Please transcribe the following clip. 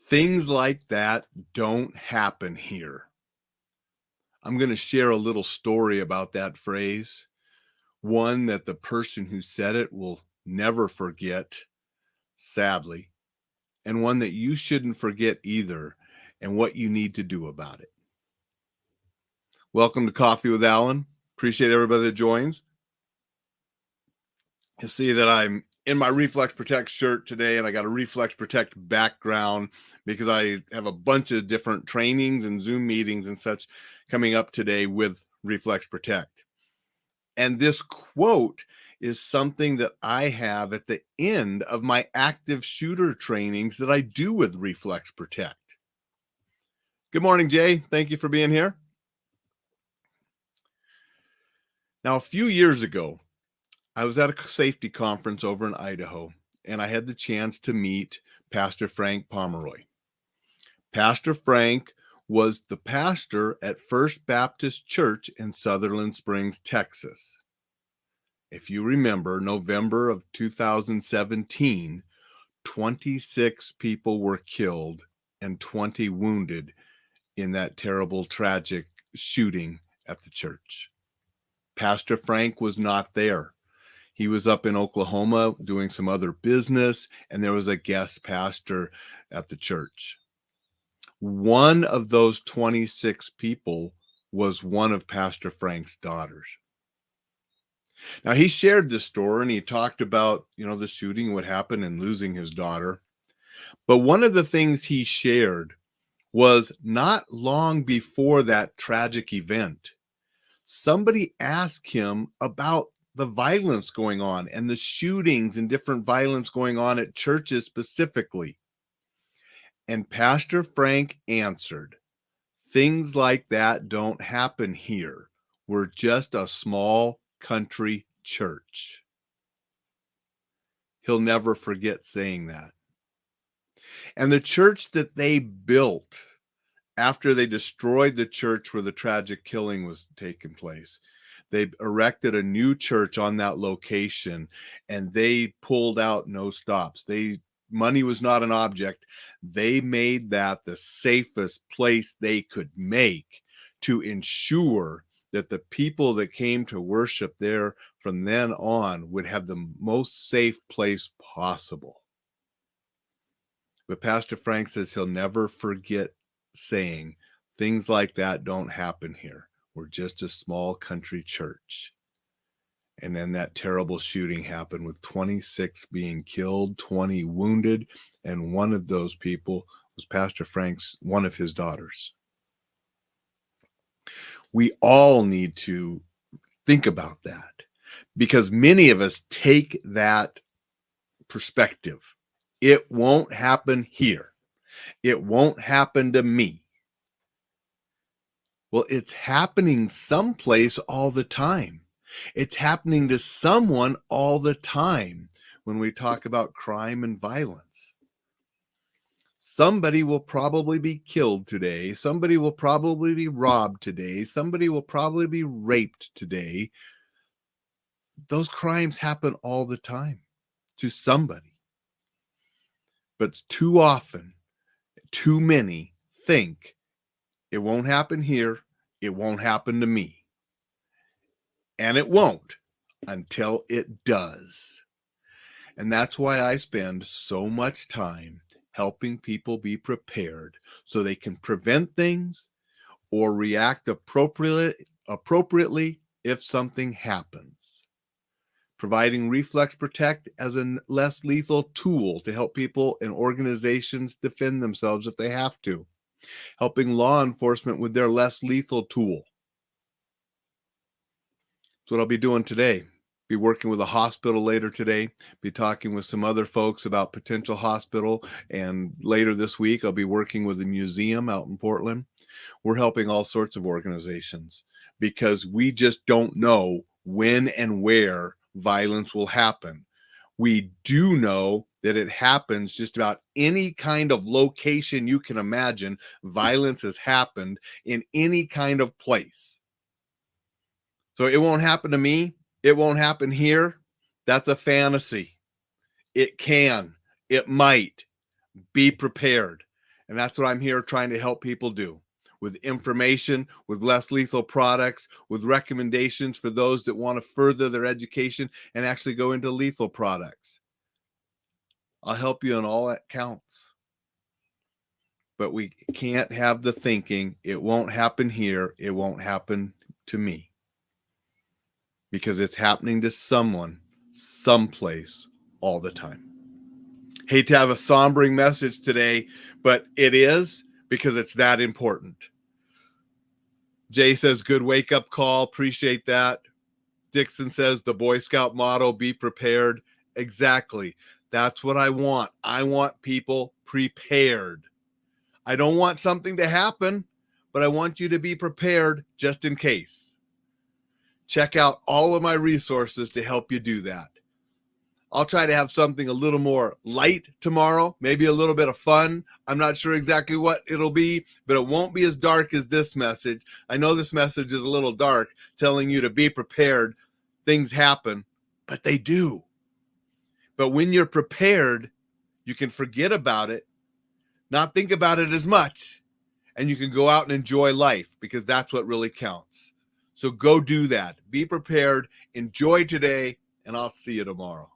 Things like that don't happen here. I'm going to share a little story about that phrase, one that the person who said it will never forget, sadly, and one that you shouldn't forget either, and what you need to do about it. Welcome to Coffee with Alain. Appreciate everybody that joins. You see that I'm in my Reflex Protect shirt today, and I got a Reflex Protect background because I have a bunch of different trainings and Zoom meetings and such coming up today with Reflex Protect. And this quote is something that I have at the end of my active shooter trainings that I do with Reflex Protect. Good morning, Jay. Thank you for being here. Now, a few years ago, I was at a safety conference over in Idaho, and I had the chance to meet Pastor Frank Pomeroy. Pastor Frank was the pastor at First Baptist Church in Sutherland Springs, Texas. If you remember, November of 2017, 26 people were killed and 20 wounded in that terrible, tragic shooting at the church. Pastor Frank was not there. He was up in Oklahoma doing some other business, and there was a guest pastor at the church. One of those 26 people was one of Pastor Frank's daughters. Now, he shared this story, and he talked about, the shooting, what happened, and losing his daughter. But one of the things he shared was not long before that tragic event, somebody asked him about the violence going on and the shootings and different violence going on at churches specifically. And Pastor Frank answered, "Things like that don't happen here. We're just a small country church." He'll never forget saying that. And the church that they built after they destroyed the church where the tragic killing was taking place, they erected a new church on that location, and they pulled out no stops. Money was not an object. They made that the safest place they could make to ensure that the people that came to worship there from then on would have the most safe place possible. But Pastor Frank says he'll never forget saying, "Things like that don't happen here. We're just a small country church." And then that terrible shooting happened with 26 being killed, 20 wounded, and one of those people was Pastor Frank's, one of his daughters. We all need to think about that because many of us take that perspective. It won't happen here. It won't happen to me. Well, it's happening someplace all the time. It's happening to someone all the time when we talk about crime and violence. Somebody will probably be killed today. Somebody will probably be robbed today. Somebody will probably be raped today. Those crimes happen all the time to somebody. But too often, too many think it won't happen here. It won't happen to me. And it won't until it does. And that's why I spend so much time helping people be prepared so they can prevent things or react appropriately if something happens. Providing Reflex Protect as a less lethal tool to help people and organizations defend themselves if they have to. Helping law enforcement with their less lethal tool. That's what I'll be doing today. Be working with a hospital later today. Be talking with some other folks about potential hospital. And later this week, I'll be working with a museum out in Portland. We're helping all sorts of organizations because we just don't know when and where violence will happen. We do know that it happens just about any kind of location you can imagine. Violence has happened in any kind of place. So it won't happen to me. It won't happen here. That's a fantasy. It can. It might. Be prepared. And that's what I'm here trying to help people do, with information, with less lethal products, with recommendations for those that want to further their education and actually go into lethal products. I'll help you in all that counts. But we can't have the thinking, it won't happen here, it won't happen to me. Because it's happening to someone, someplace, all the time. Hate to have a sombering message today, but it is, because it's that important. Jay says, good wake-up call. Appreciate that. Dixon says, the Boy Scout motto, be prepared. Exactly. That's what I want. I want people prepared. I don't want something to happen, but I want you to be prepared just in case. Check out all of my resources to help you do that. I'll try to have something a little more light tomorrow, maybe a little bit of fun. I'm not sure exactly what it'll be, but it won't be as dark as this message. I know this message is a little dark, telling you to be prepared. Things happen, but they do. But when you're prepared, you can forget about it, not think about it as much, and you can go out and enjoy life, because that's what really counts. So go do that. Be prepared, enjoy today, and I'll see you tomorrow.